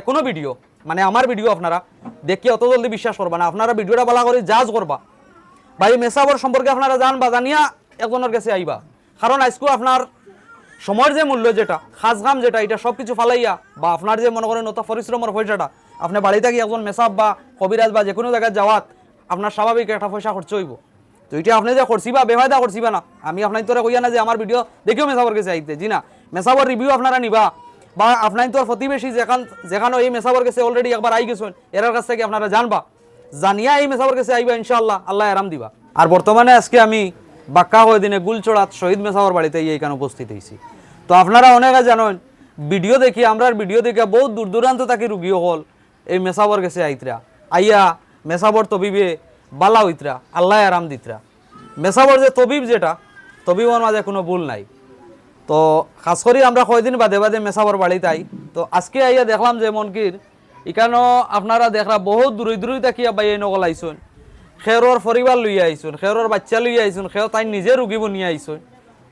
কোনো ভিডিও মানে আমার ভিডিও আপনারা দেখি অত জলদি বিশ্বাস করবা না, আপনারা ভিডিওটা ভালো করে জাজ করবা। ভাই মেসাবর সম্পর্কে আপনারা জানবা, জানিয়া একজনের কাছে আইবা। কারণ আজকেও আপনার সময়ের যে মূল্য যেটা, খাসগাম যেটা, এটা সব কিছু ফালাইয়া বা আপনার যে মনে করেন অত পরিশ্রমের পয়সাটা আপনি বাড়ি থাকি একজন মেসাব বা কবিরাজ বা যে কোনো জায়গায় যাওয়াত আপনার স্বাভাবিক একটা পয়সা খরচ হইব। তো এটা আপনি যে করছিবা বেফায়দা করছিবা না, আমি আপনার তোরা কইয়া না যে আমার ভিডিও দেখেও মেসাবর কাছে আইতে, জি না, মেসাবর রিভিউ আপনারা নিবা বা আপনার তোর প্রতিবেশী যেখানে এই মেসাবর কাছে অলরেডি একবার আই গেছেন এর কাছ থেকে আপনারা জানবা, জানিয়া এই মেসাবর কাছে আইবা, ইনশাআল্লাহ আল্লাহ আরাম দিবা। আর বর্তমানে আজকে আমি বাক্কা হয়ে দিনে গুলচড়াত শহীদ মেসাবর বাড়িতে এইখানে উপস্থিত হয়েছি। তো আপনারা অনেকে জানেন ভিডিও দেখি, আমরা ভিডিও দেখে বহুত দূর দূরান্ত থাকি রুগী হল এই মেসাবর কাছে আইতরা, আইয়া মেসাবর তবিবে বালা হইতরা, আল্লাহ আরাম দিতরা। মেসাবর যে তবিব যেটা, তবিবর মাঝে কোনো ভুল নাই। তো খাস করি আমরা কয়দিন বাদে বাদে মেসাবর বাড়িতে আই। তো আজকে আইয়া দেখলাম যে মনকির এখানেও আপনারা দেখলা বহুত দূরই দূরই তাকিয়া বাই এই নকল আইসুন, খেরোর পরিবার লইয়া আইসুন, খেরোর বাচ্চা লইয়া আইসুন, খের তাই নিজে রুগী বনিয়া আইসুন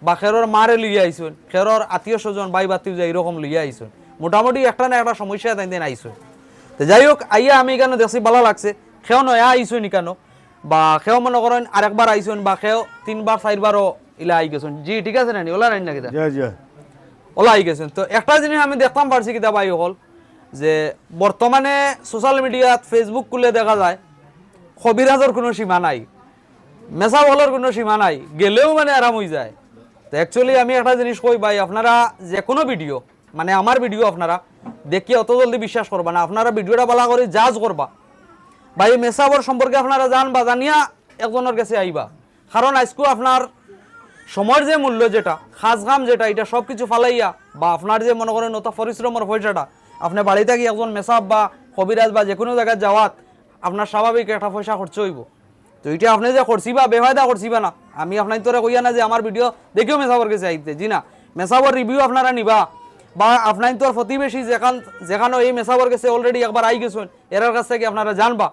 বা খেরোর মারে লইয়া আইসুন, খেরোর আত্মীয় স্বজন বাই বাতিও যে এইরকম লইয়া আইসুন। মোটামুটি একটা না একটা সমস্যা তাই দিন আইসুন। তো যাই হোক আইয়া আমি এখানে দেখছি ভালো লাগছে। খেও নয়া আইসুন এখানো বা খেও মনে করেন আরেকবার আইসুন বা খেও 3বার 4বারও ইলা আই গেছেন। জি ঠিক আছে নানি, ওলা নাই নাকি ওলা আই গেছেন। তো একটা জিনিস আমি দেখতাম পারছি কিতা ভাই হল যে বর্তমানে সোশ্যাল মিডিয়াত ফেসবুক খুলে দেখা যায় কবিরাজের কোনো সীমা নাই, মেসাব হলের কোনো সীমা নাই, গেলেও মানে আরাম হয়ে যায়। তো অ্যাকচুয়ালি আমি একটা জিনিস কই ভাই, আপনারা যে কোনো ভিডিও মানে আমার ভিডিও আপনারা দেখি অত জলদি বিশ্বাস করবা না, আপনারা ভিডিওটা ভালো করে জাজ করবা। ভাই মেসাবর সম্পর্কে আপনারা জানবা, জানিয়া একজনের কাছে আইবা। কারণ আজকেও আপনার সময়ের যে মূল্য যেটা, খাসগাম যেটা, এটা সব কিছু ফালাইয়া বা আপনার যে মনে করেন অত পরিশ্রমের পয়সাটা আপনি বাড়ি থাকি একজন মেসাব বা কবিরাজ বা যে কোনো জায়গায় যাওয়াত আপনার স্বাভাবিক একটা পয়সা খরচ হইব। তো এটা আপনি যে করছিবা বেফায়দা করছিবা না, আমি আপনার তোরা কইয়া না যে আমার ভিডিও দেখেও মেসাবর কাছে আইতে, জি না, মেসাবর রিভিউ আপনারা নিবা বা আপনার তোর প্রতিবেশী যেখানে এই মেসাবর কাছে অলরেডি একবার আই গেছেন এর কাছ থেকে আপনারা জানবা,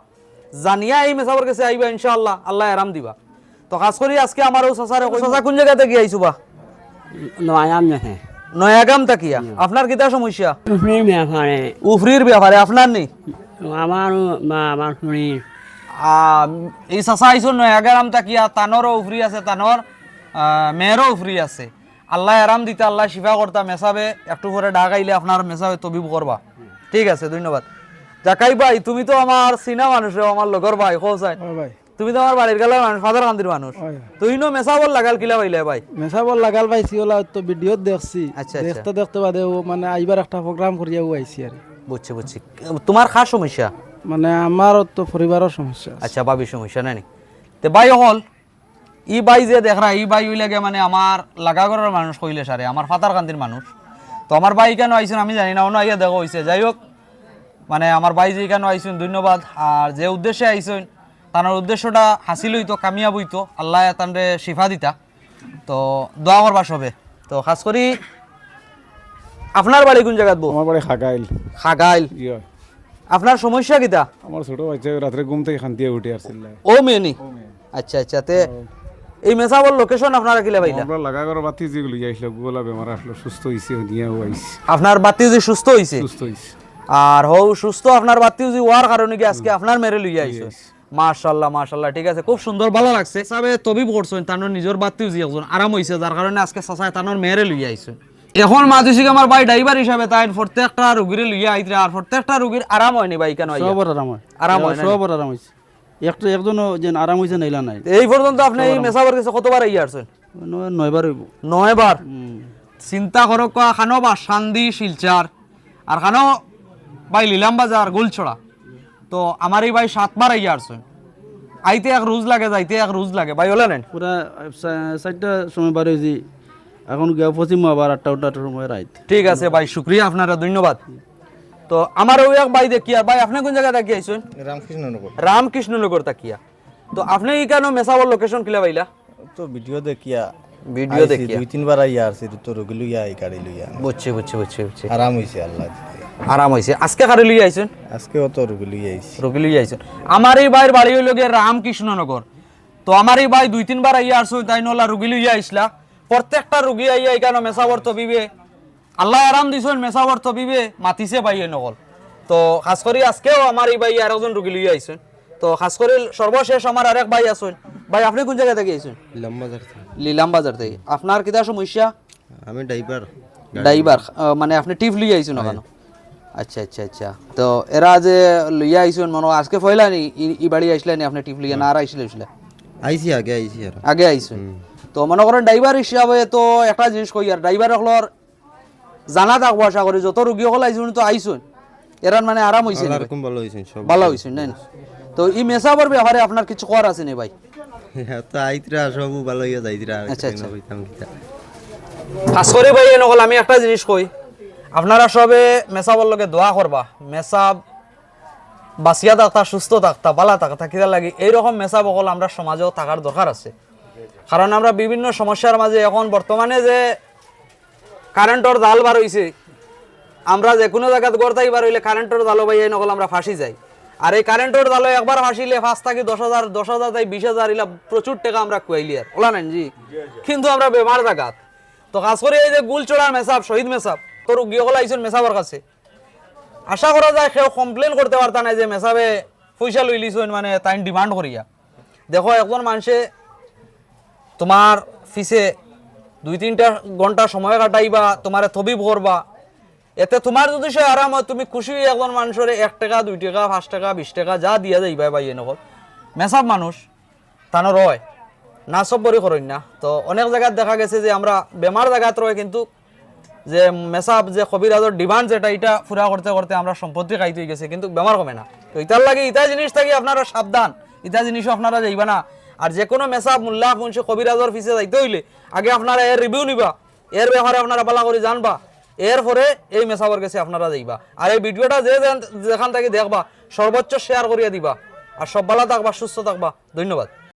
জানিয়া এই মেসাবর কাছে আইবা, ইনশাআল্লাহ আল্লাহ আরাম দিবা। তো খাস করি আজকে আমার ও চাচারে চাচা কোন জায়গা থেকে আইছো বা? নয়াগাম তাকিয়া। আপনার কিতা সমস্যা? উফরির ব্যাপারে আপনার নেই? আমার এই চাচা আইসো নয়াগাম তাকিয়া, তানোরও উফরি আছে, তানোর মেয়েরও উফরি আছে। আল্লাহ আরাম দিতে, আল্লাহ শিফা করতা। মেসাবে একটু পরে ডাক আইলে আপনার মেসাবে তবিব করবা। ঠিক আছে, ধন্যবাদ। জাকাই ভাই তুমি তো আমার চিনা মানুষ, আমার লগর ভাই খোঁজাই, তুমি তো আমার বাড়ির গেলার মানুষ, ফাদার কান্দির মানুষ। তুই নো মেসাবল লাগাল কিলা পাইলে ভাই? মেসাবল লাগাল পাইছি ওলা তো ভিডিও দেখছি। আচ্ছা দেখতে দেখতে বাদে ও মানে আইবার একটা প্রোগ্রাম করিয়া ও আইছি আর। বুঝছি বুঝছি। তোমার খাস সমস্যা? মানে আমার তো পরিবারের সমস্যা। আচ্ছা বাবির সমস্যা নাই। তে ভাই হল ই ভাই যে দেখরা, ই ভাই হইলে মানে আমার লাগাগরের মানুষ কইলে সারে, আমার ফাদার কান্দির মানুষ। তো আমার ভাই কেন আইসুন আমি জানি না, অন্য আইয়া দেখা হয়েছে। যাই হোক মানে আমার ভাই যে কেন আইসুন ধন্যবাদ। আর যে উদ্দেশ্যে আইসুন তার উদ্দেশ্যটা হাসিল হইতো, কামিয়াব হইতো, আল্লাহ তানরে শিফা দিতা। তো দোয়া করবা সবে। তো খাস করি আপনার বাড়ি কোন জায়গাত? আমার বাড়ি খাগাইল। খাগাইল। আপনার সমস্যা কিতা? আমার ছোট বাচ্চা রাত্রে ঘুম থেকে খান্তিয়ে উঠে আসছিল। ও মেনি? আচ্ছা আচ্ছা। তে এই মেসাবল লোকেশন আপনারা কিলা পাইলা? আমরা লাগাগর বাতি যেগুলো আইছিল গুগলা বেমার আসলো, সুস্থ হইছে, নিয়েও আইছে। আপনার বাতি যে সুস্থ হইছে? সুস্থ হইছে। আর হও সুস্থ আপনার বাতি যে ওয়ার কারণে কি আজকে আপনার মেরে লইয়া আইছে? মাশাআল্লাহ মাশাআল্লাহ, ঠিক আছে, খুব সুন্দর, ভালো লাগছে। সাবে তবিব করছেন, তানোর নিজের বাতিও যে একজন আরাম হইছে, যার কারণে আজকে চাচায় তানোর মেরে লইয়া আইছে। এখন মাঝে আমার ভাই ড্রাইভার হিসাবে তাই প্রত্যেকটা রোগীরে লইয়া আইতরা, আর প্রত্যেকটা রোগীর আরাম হয়নি ভাই কেন? সবার আরাম হয়, আরাম হয়, সবার আরাম হইছে। একজনও যেন আরাম হইছে নাইলা নাই। এই পর্যন্ত আপনি এই মেসাবর কাছে কতবার আইয়া আসছেন? 9বার হইব। 9বার? চিন্তা করো, খানো বা শান্দি শিলচার আর খানো ভাই লিলাম বাজার গোলছড়া। তো আমার এই ভাই 7বার আইয়া আসছেন। আইতে এক রোজ লাগে, যাইতে এক রোজ লাগে ভাই, হলে নেন পুরা 4টা সময় বার হয়েছি। এখন পশ্চিম আবার 8টা সময় রাইত। ঠিক আছে ভাই, শুক্রিয়া আপনারা, ধন্যবাদ। তো আমার ওই এক ভাই দেখিয়া, ভাই আপনি কোন জায়গা থাকি আইছেন? রামকৃষ্ণনগর। রামকৃষ্ণনগর তাকিয়া। তো আপনি এই কেন মেসাবল লোকেশন কিলা পাইলা? তো ভিডিও দেখিয়া, ভিডিও দেখিয়া 2-3 বার আইয়া আসছে, তো রোগী লইয়া এই গাড়ি লইয়া। বুঝছি বুঝছি বুঝছি বুঝছি। আরাম হইছে আল্লাহ। আরাম হইছে। আজকে কারে লইয়া আইছেন? আজকেও তো রোগী লইয়া আইছি। রোগী লইয়া আইছেন। আমার এই ভাইয়ের বাড়ি হইল গিয়ে রামকৃষ্ণনগর। তো আমার এই ভাই 2-3 বার আইয়া আসছে, তাই নলা রোগী লইয়া আইসলা। প্রত্যেকটা রোগী আইয়া এখানে মেসাবর তবিবে আল্লাহ আরাম দিছেন, মেসাবর তবিবে মাতিছে ভাইয়ে নকল। তো খাস করে আজকেও আমার এই ভাই আর একজন রুগী লইয়া আইছেন। তো খাস করে সর্বশেষ আমার আরেক ভাই আছেন। ভাই আপনি কোন জায়গা থেকে আইছেন? লম্বাজার লিলাম বাজার থেকে। আপনার কিতা সমস্যা? আমি ড্রাইভার ড্রাইভার মানে আপনি টিপ লইয়া আইছেন ওখানে? আচ্ছা আচ্ছা আচ্ছা। তো এরা যে লইয়া আইছেন মনে হয় আজকে ফয়লা নি ই বাড়ি আইসলেন আপনি টিপ লইয়া না আর আইসলে? আইছি আগে আইছি আর আগে আইছেন। তো মনে করেন ড্রাইভার হিসাবে তো একটা জিনিস কই আর ড্রাইভার হলর জানা থাকবো আশা করি যত রুগী হল আইসুন তো আইসুন এরান মানে আরাম হইছে আল্লাহর রকম ভালো হইছেন সব ভালো হইছে না? তো এই মেসাবর ব্যাপারে আপনার কিছু কর আছে নি ভাই? তো আইতরা সব ভালো হইয়া যাইতরা আচ্ছা, আচ্ছা। হইতাম কিতা খাস করে ভাই এনেকল আমি একটা জিনিস কই আপনারা সবে মেসাবর লগে দোয়া করবা। মেসাব বাঁচিয়া থাকতা, সুস্থ থাকতা, বালা থাকতা, কিতা লাগে এইরকম মেসাব অকল আমরা সমাজেও থাকার দরকার আছে। কারণ আমরা বিভিন্ন সমস্যার মাঝে এখন বর্তমানে যে কারেন্টর জাল বার হইছে, আমরা যে কোনো জায়গায় গড়তাই বার হইলে কারেন্টর জালও ভাই এই নকল আমরা ফাঁসি যাই। আর এই কারেন্টর জালও একবার ফাঁসিলে 5 থেকে 10,000 তাই 20,000 ইলা প্রচুর টাকা আমরা কুয়াইলি আর ওলা নেন জি। কিন্তু আমরা বেমার জায়গাত তো কাজ করে এই যে গুলচড়ার মেসাব, শহীদ মেসাব তোর গিয়ে হল আইসুন মেসাবার কাছে, আশা করা যায় কেউ কমপ্লেন করতে পারতা না যে মেসাবে পয়সা লই লিছুন মানে তাই ডিমান্ড করিয়া। দেখো একজন মানুষে তোমার ফিসে 2-3টা ঘন্টা সময় কাটাইবা, তোমার তবিব করবা, এতে তোমার যদি সে আরাম হয় তুমি খুশি হয়ে একজন মানুষের 1 টাকা 2 টাকা 5 টাকা 20 টাকা যা দিয়া যাইবা ভাই এনেকল মেসাব মানুষ তানো রয় না সব বড়ি করেন না। তো অনেক জায়গায় দেখা গেছে যে আমরা বেমার জায়গাত রয় কিন্তু যে মেসাব যে কবিরাজের ডিমান্ড যেটা এটা পুরা করতে করতে আমরা সম্পত্তি খাইতে হয়ে গেছে কিন্তু বেমার কমে না। তো ইতার লাগে ইতা জিনিস থাকি আপনারা সাবধান, ইতা জিনিসও আপনারা যাইবা না। আর যে কোনো মেসাব মোল্লা মুন্সি কবিরাজর ফিসে যাইতে হইলে আগে আপনারা এর রিভিউ নিবা, এর ব্যাপারে আপনারা বালা করে জানবা, এরপরে এই মেসাবর কাছে আপনারা যাইবা। আর এই ভিডিওটা যেখান থেকে দেখবা সর্বোচ্চ শেয়ার করিয়া দিবা। আর সব ভালো থাকবা, সুস্থ থাকবা। ধন্যবাদ।